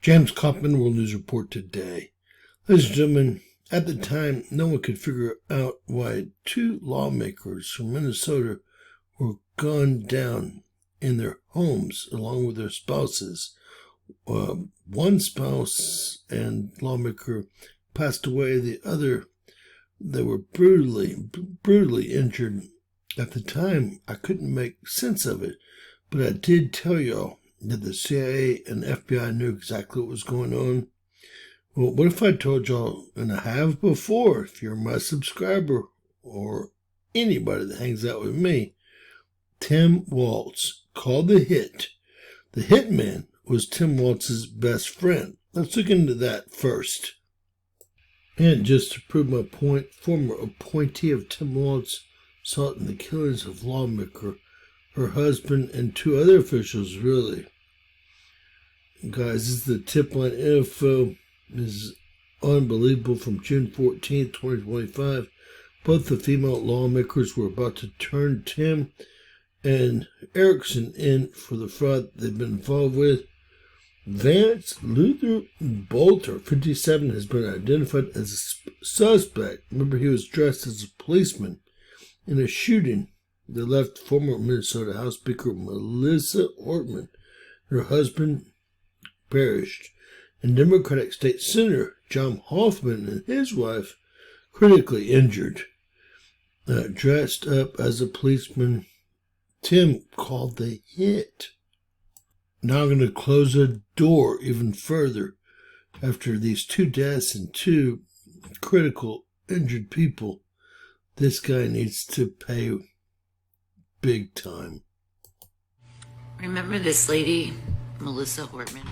James Kaufman, World News Report today. Ladies and gentlemen, at the time, no one could figure out why two lawmakers from Minnesota were gunned down in their homes along with their spouses. One spouse and lawmaker passed away. The other, they were brutally injured. At the time, I couldn't make sense of it, but I did tell y'all that the CIA and FBI knew exactly what was going on. Well, what if I told y'all, and I have before, if you're my subscriber or anybody that hangs out with me, Tim Walz, called The Hit. The hitman was Tim Walz's best friend. Let's look into that first. And just to prove my point, former appointee of Tim Walz sought in the killings of lawmaker, her husband, and two other officials, really. Guys, this is the tip line info. This is unbelievable. From June 14th, 2025, both the female lawmakers were about to turn Tim and Erickson in for the fraud they've been involved with. Vance Luther Bolter, 57, has been identified as a suspect. Remember, he was dressed as a policeman in a shooting that left former Minnesota House Speaker Melissa Ortman, her husband, perished, and Democratic State Senator John Hoffman and his wife critically injured. Dressed up as a policeman, Tim called The Hit. Now I'm going to close the door even further. After these two deaths and two critical injured people, this guy needs to pay big time. Remember this lady, Melissa Hortman,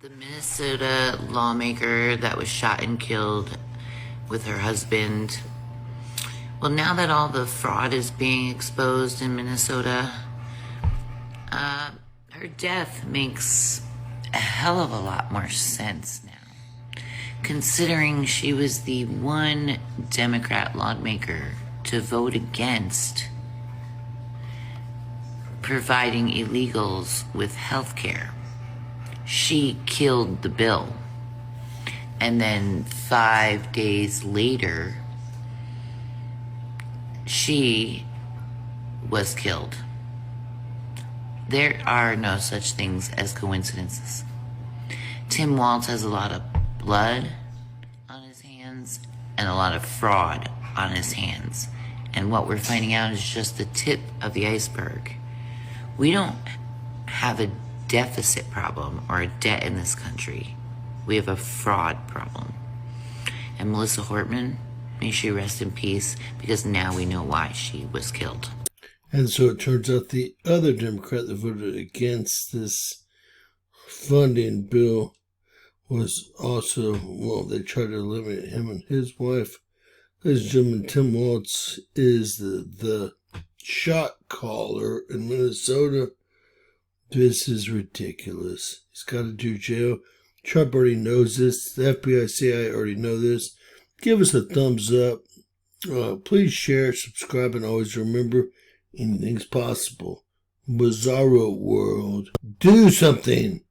the Minnesota lawmaker that was shot and killed with her husband? Well, now that all the fraud is being exposed in Minnesota, her death makes a hell of a lot more sense now, considering she was the one Democrat lawmaker to vote against providing illegals with health care. She killed the bill. And then 5 days later, she was killed. There are no such things as coincidences. Tim Walz has a lot of blood on his hands and a lot of fraud on his hands. And what we're finding out is just the tip of the iceberg. We don't have a deficit problem or a debt in this country. We have a fraud problem. And Melissa Hortman, may she rest in peace, because now we know why she was killed. And so it turns out the other Democrat that voted against this funding bill was also, well, they tried to eliminate him and his wife. Ladies and gentlemen, Tim Walz is the shot caller in Minnesota. This is ridiculous. He's got to do jail. Trump already knows this. The FBI, CIA already know this. Give us a thumbs up. Please share, subscribe, and always remember, anything's possible. Bizarro world. Do something.